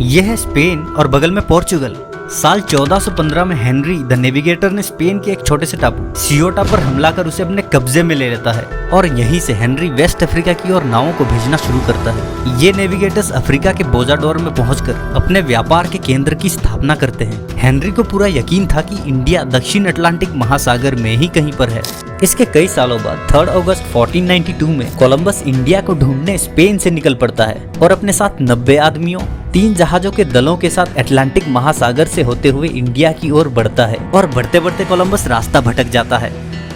यह है स्पेन और बगल में पोर्चुगल। साल 1415 में हेनरी द नेविगेटर ने स्पेन के एक छोटे से टापू सियोटा पर हमला कर उसे अपने कब्जे में ले लेता है और यहीं से हेनरी वेस्ट अफ्रीका की ओर नावों को भेजना शुरू करता है। ये नेविगेटर्स अफ्रीका के बोजाडोर में पहुंचकर अपने व्यापार के केंद्र की स्थापना करते हैं। हेनरी को पूरा यकीन था कि इंडिया दक्षिण अटलांटिक महासागर में ही कहीं पर है। इसके कई सालों बाद 3 अगस्त 1492 में कोलंबस इंडिया को ढूंढने स्पेन से निकल पड़ता है और अपने साथ 90 आदमियों 3 जहाजों के दलों के साथ अटलांटिक महासागर से होते हुए इंडिया की ओर बढ़ता है और बढ़ते बढ़ते कोलंबस रास्ता भटक जाता है।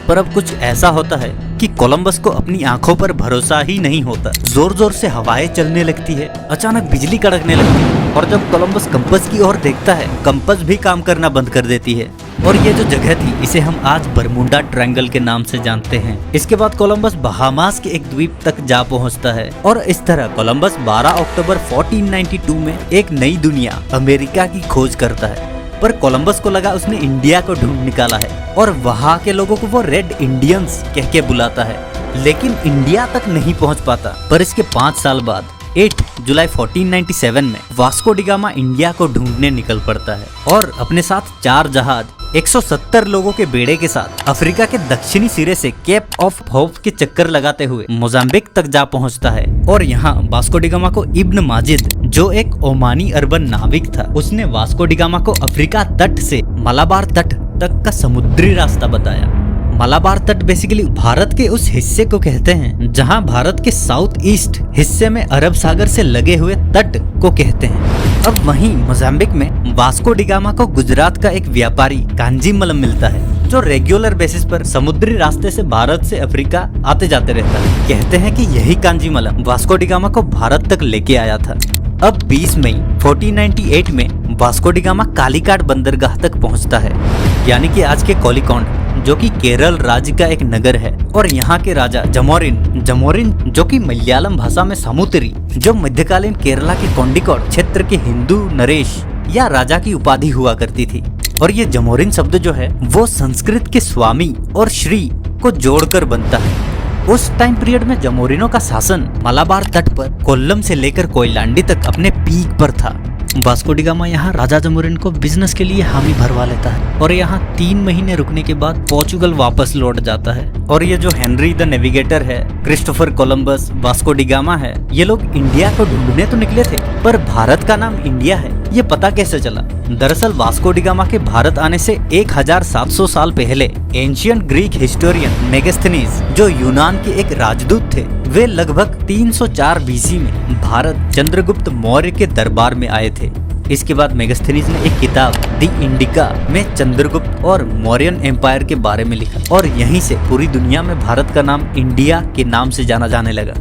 पर अब कुछ ऐसा होता है कि कोलंबस को अपनी आंखों पर भरोसा ही नहीं होता। जोर जोर से हवाएं चलने लगती है, अचानक बिजली कड़कने लगती है और जब कोलंबस कंपास की ओर देखता है, कंपास भी काम करना बंद कर देती है। और ये जो जगह थी इसे हम आज बरमुडा ट्रायंगल के नाम से जानते हैं। इसके बाद कोलंबस बहामास के एक द्वीप तक जा पहुंचता है और इस तरह कोलंबस 12 अक्टूबर 1492 में एक नई दुनिया अमेरिका की खोज करता है। पर कोलंबस को लगा उसने इंडिया को ढूंढ निकाला है और वहाँ के लोगों को वो रेड इंडियंस कह के बुलाता है, लेकिन इंडिया तक नहीं पहुँच पाता। पर इसके 5 साल बाद 8 जुलाई 1497 में वास्को डी गामा इंडिया को ढूंढने निकल पड़ता है और अपने साथ 4 जहाज 170 लोगों के बेड़े के साथ अफ्रीका के दक्षिणी सिरे से केप ऑफ होप के चक्कर लगाते हुए मोजाम्बिक तक जा पहुंचता है। और यहाँ वास्को डी गामा को इब्न माजिद, जो एक ओमानी अरबन नाविक था, उसने वास्को डी गामा को अफ्रीका तट से मलाबार तट तक का समुद्री रास्ता बताया। मलाबार तट बेसिकली भारत के उस हिस्से को कहते हैं जहां भारत के साउथ ईस्ट हिस्से में अरब सागर से लगे हुए तट को कहते हैं। अब वहीं मोजाम्बिक में वास्को डी गामा को गुजरात का एक व्यापारी कांजीमलम मिलता है, जो रेगुलर बेसिस पर समुद्री रास्ते से भारत से अफ्रीका आते जाते रहता है। कहते हैं कि यही कांजीमलम वास्को डी गामा को भारत तक लेके आया था। अब 20 मई 1498 में वास्को डी गामा कालीकाट बंदरगाह तक पहुंचता है, यानी कि आज के कोलिकोंड, जो कि केरल राज्य का एक नगर है। और यहाँ के राजा जमोरिन जो कि मलयालम भाषा में सामुतरी, जो मध्यकालीन केरला के कोंडिकोड क्षेत्र के हिंदू नरेश या राजा की उपाधि हुआ करती थी। और ये जमोरिन शब्द जो है वो संस्कृत के स्वामी और श्री को जोड़कर बनता है। उस टाइम पीरियड में जमोरिनों का शासन मलाबार तट पर कोल्लम से लेकर कोयलांडी तक अपने पीक पर था। वास्को डी गामा यहाँ राजा जमोरिन को बिजनेस के लिए हामी भरवा लेता है और यहाँ 3 महीने रुकने के बाद पोर्चुगल वापस लौट जाता है। और ये जो हेनरी द नेविगेटर है, Christopher Columbus, Vasco D gamma है, ये लोग इंडिया को ढूंढने तो निकले थे, पर भारत का नाम इंडिया है ये पता कैसे चला? दरअसल वास्को डी गामा के भारत आने से 1700 साल पहले एंशियंट ग्रीक हिस्टोरियन मेगास्थनीज, जो यूनान के एक राजदूत थे, वे लगभग 304 बीसी में भारत चंद्रगुप्त मौर्य के दरबार में आए थे। इसके बाद मेगास्थनीज ने एक किताब द इंडिका में चंद्रगुप्त और मौर्यन एम्पायर के बारे में लिखा और यहीं से पूरी दुनिया में भारत का नाम इंडिया के नाम से जाना जाने लगा।